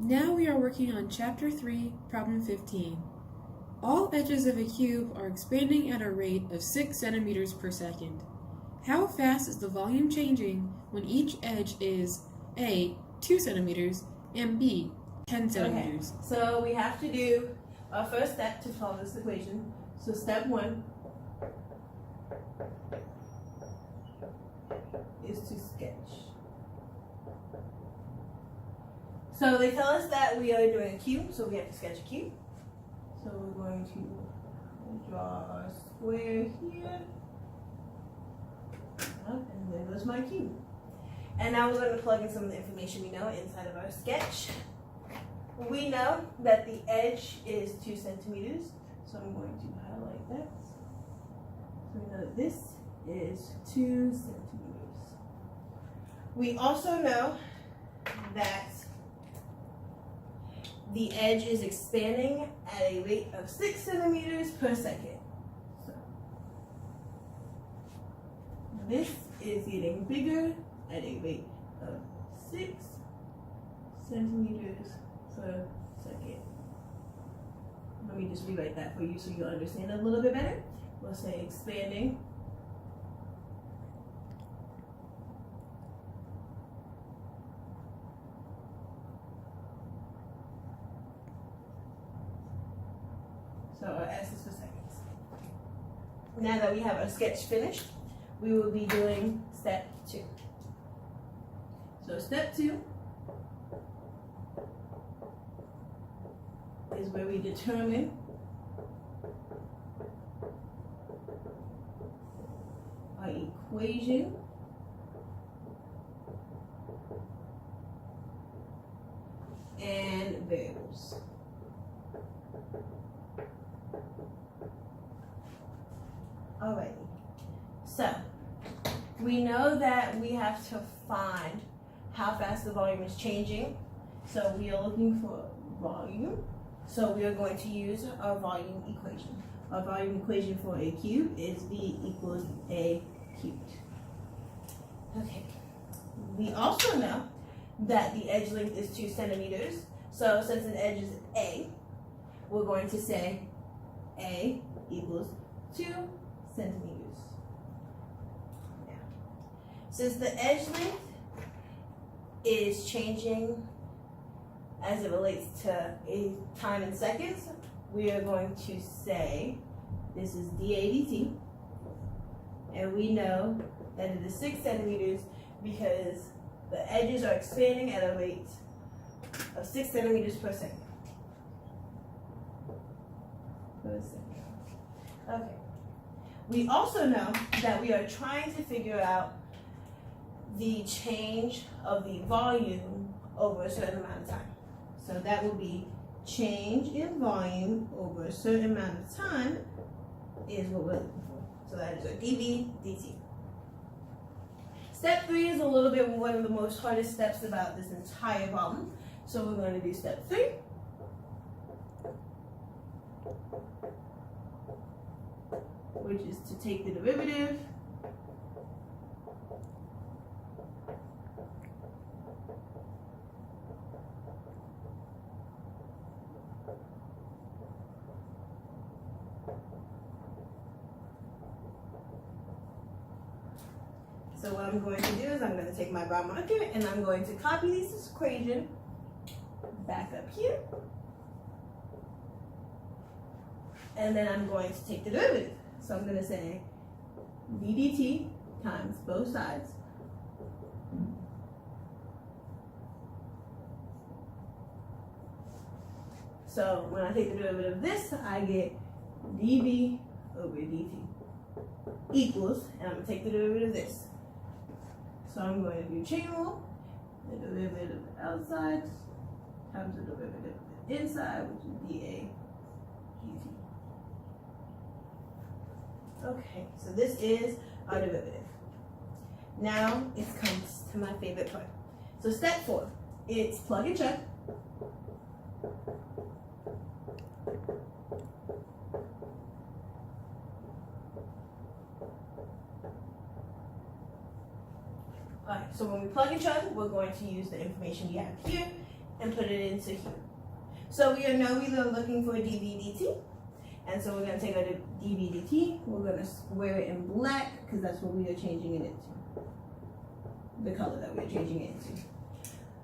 Now we are working on Chapter 3, Problem 15. All edges of a cube are expanding at a rate of 6 centimeters per second. How fast is the volume changing when each edge is A, 2 centimeters, and B, 10 centimeters? Okay, so we have to do our first step to solve this equation. So step 1 is to sketch. So they tell us that we are doing a cube, so we have to sketch a cube. So we're going to draw our square here. And there goes my cube. And now we're going to plug in some of the information we know inside of our sketch. We know that the edge is 2 centimeters, so I'm going to highlight that. So we know that this is 2 centimeters. We also know that the edge is expanding at a rate of 6 centimeters per second. So this is getting bigger at a rate of 6 centimeters per second. Let me just rewrite that for you so you'll understand a little bit better. We'll say expanding so our S is for seconds. Now that we have our sketch finished, we will be doing step 2. So step 2 is where we determine our equation and variables. Alrighty, so we know that we have to find how fast the volume is changing. So we are looking for volume. So we are going to use our volume equation. Our volume equation for a cube is V equals A cubed. Okay. We also know that the edge length is 2 centimeters. So since an edge is A, we're going to say A equals 2 centimeters. Now, since the edge length is changing as it relates to a time in seconds, we are going to say this is dA dt, and we know that it is 6 centimeters because the edges are expanding at a rate of 6 centimeters per second. Okay. We also know that we are trying to figure out the change of the volume over a certain amount of time. So that will be change in volume over a certain amount of time is what we're looking for. So that is our dV dt. Step 3 is a little bit one of the most hardest steps about this entire problem. So we're going to do step 3. Which is to take the derivative So what I'm going to do is I'm going to take my brown marker and I'm going to copy this equation back up here. And then I'm going to take the derivative. So I'm going to say d dt times both sides so when I take the derivative of this, I get dv over dt equals, and I'm going to take the derivative of this. So I'm going to do chain rule, the derivative of the outside times the derivative of the inside, which is dA dt. Okay, so this is our derivative. Now it comes to my favorite part. So step 4, it's plug and check. Alright, so when we plug and chug, we're going to use the information we have here, and put it into here. So we know we are looking for dv dt. And so we're going to take our dv dt, we're going to square it in black because that's what we are changing it into. The color that we're changing it into.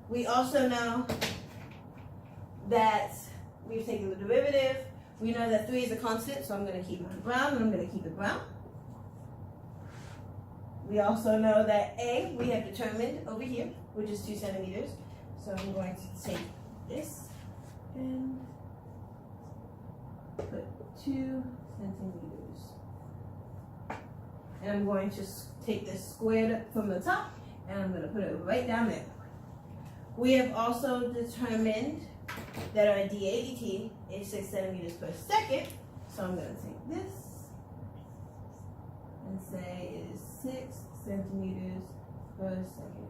We also know that we've taken the derivative. We know that 3 is a constant, so I'm going to keep mine brown, and I'm going to keep it brown. We also know that A, we have determined over here, which is 2 centimeters. So I'm going to take this and put 2 centimeters. And I'm going to take this squared up from the top, and I'm going to put it right down there. We have also determined that our dA dt is 6 centimeters per second. So I'm going to take this and say it is 6 centimeters per second.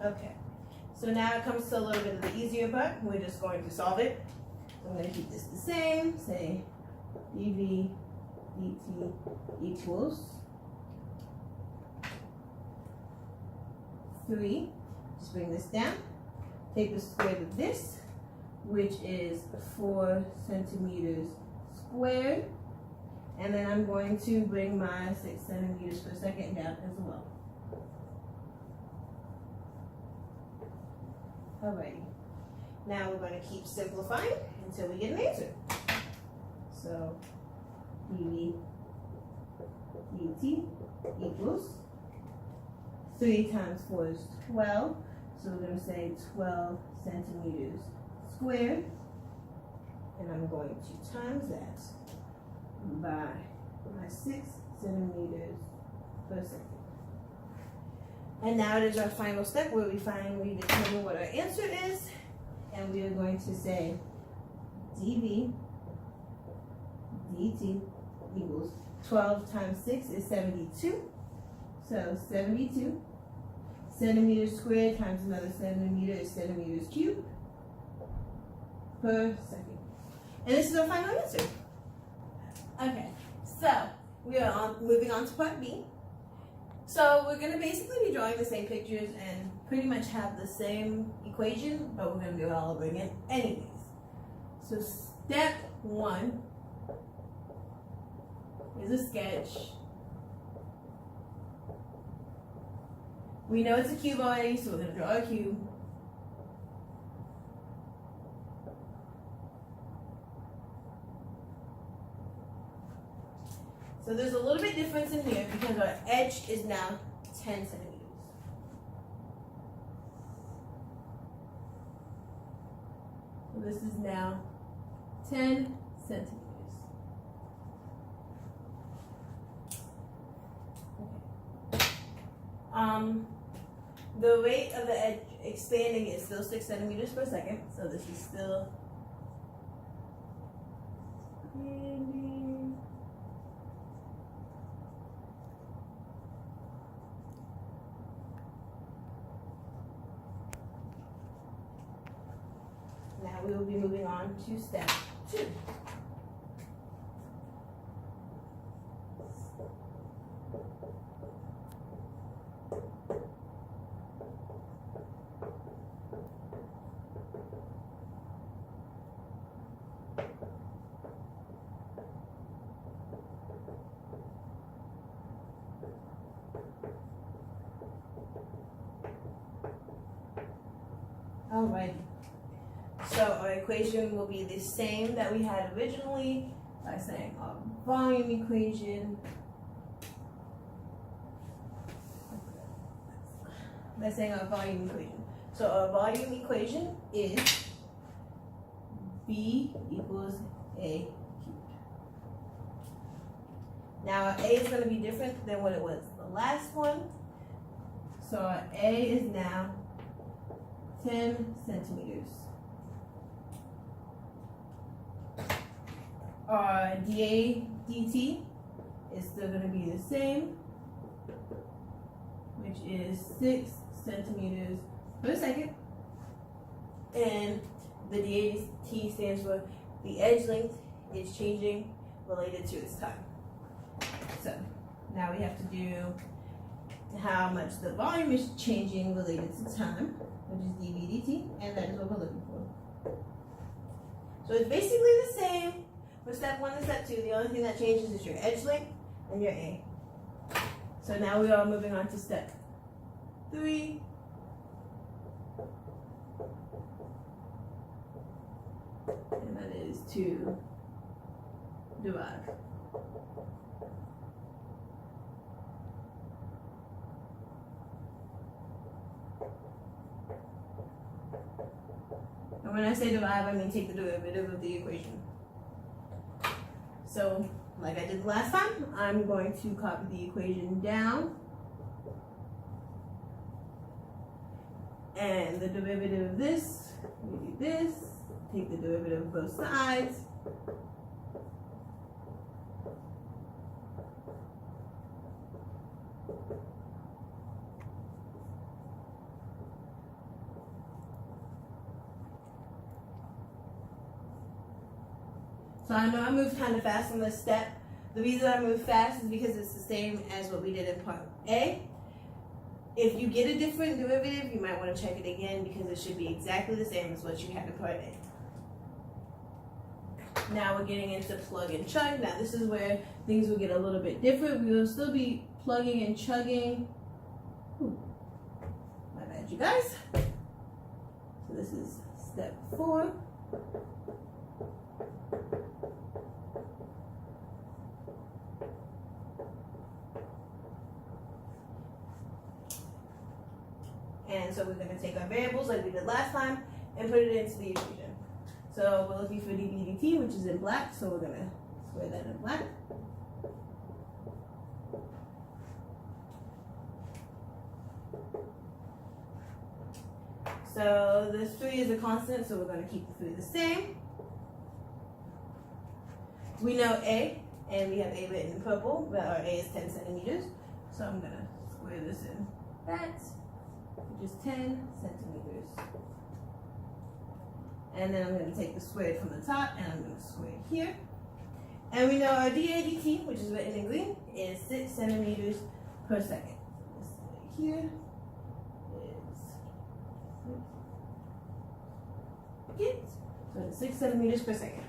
Okay, so now it comes to a little bit of the easier part. We're just going to solve it. I'm going to keep this the same, say dv dt equals 3. Just bring this down. Take the square root of this, which is 4 centimeters squared. And then I'm going to bring my 6 centimeters per second down as well. Alrighty. Now we're going to keep simplifying until we get an answer. So dv dt equals 3 times 4 is 12. So we're going to say 12 centimeters squared. And I'm going to times that by my 6 centimeters per second. And now it is our final step where we determine what our answer is. And we are going to say dv dt equals 12 times 6 is 72. So 72 centimeters squared times another centimeter is centimeters cubed per second. And this is our final answer. Okay, so we are moving on to part B. So we're going to basically be drawing the same pictures and pretty much have the same equation, but we're going to do it all over again anyways. So step 1 is a sketch. We know it's a cube already, so we're going to draw a cube. So there's a little bit difference in here because our edge is now 10 centimeters. So this is now 10 centimeters. Okay. The rate of the edge expanding is still 6 centimeters per second, so this is still expanding. Now we will be moving on to step 2. Alrighty. So our equation will be the same that we had originally by saying our volume equation. By saying our volume equation. So our volume equation is B equals A cubed. Now our A is going to be different than what it was the last one. So our A is now 10 centimeters. Our dA dt is still going to be the same, which is 6 centimeters per second. And the dA dt stands for the edge length is changing related to its time. So now we have to do how much the volume is changing related to time. which is dv dt, and that is what we're looking for. So it's basically the same for step 1 and step 2. The only thing that changes is your edge length and your A. So now we are moving on to step 3. And that is to derive. And when I say derive, I mean take the derivative of the equation. So, like I did last time, I'm going to copy the equation down. And the derivative of this, we do this. Take the derivative of both sides. So I know I moved kind of fast on this step. The reason I moved fast is because it's the same as what we did in part A. If you get a different derivative, you might want to check it again because it should be exactly the same as what you had in part A. Now we're getting into plug and chug. Now this is where things will get a little bit different. We will still be plugging and chugging. Ooh, my bad, you guys. So this is step 4. And so we're going to take our variables like we did last time and put it into the equation. So we're looking for dv dt, which is in black, so we're going to square that in black. So this 3 is a constant, so we're going to keep the 3 the same. We know A, and we have A written in purple, but our A is 10 centimeters. So I'm going to square this in that, which is 10 centimeters. And then I'm going to take the squared from the top, and I'm going to square it here. And we know our dA dt, which is written in green, is 6 centimeters per second. This right here is 6. So it's 6 centimeters per second.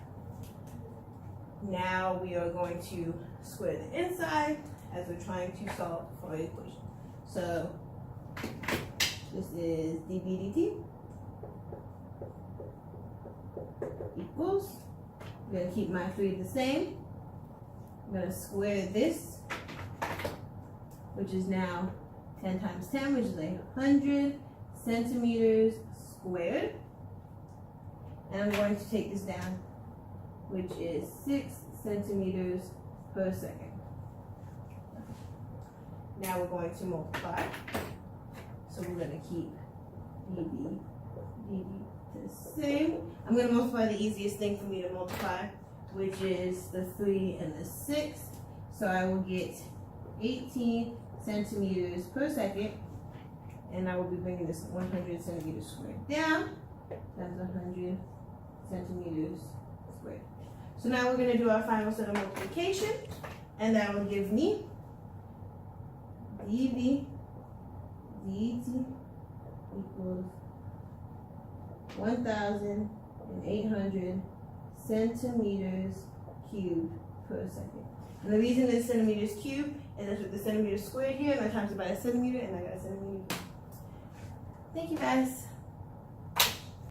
Now we are going to square the inside as we're trying to solve for our equation. So this is dv dt equals, I'm going to keep my 3 the same. I'm going to square this, which is now 10 times 10, which is 100 centimeters squared. And I'm going to take this down, which is 6 centimeters per second. Now we're going to multiply. So we're going to keep dv the same. I'm going to multiply the easiest thing for me to multiply, which is the 3 and the 6. So I will get 18 centimeters per second, and I will be bringing this 100 centimeters squared down. That's 100 centimeters squared. So now we're going to do our final set of multiplication, and that will give me dv dt equals 1,800 centimeters cubed per second. And the reason it's centimeters cubed is that's with the centimeters squared here, and I times it by a centimeter, and I got a centimeter. Thank you guys.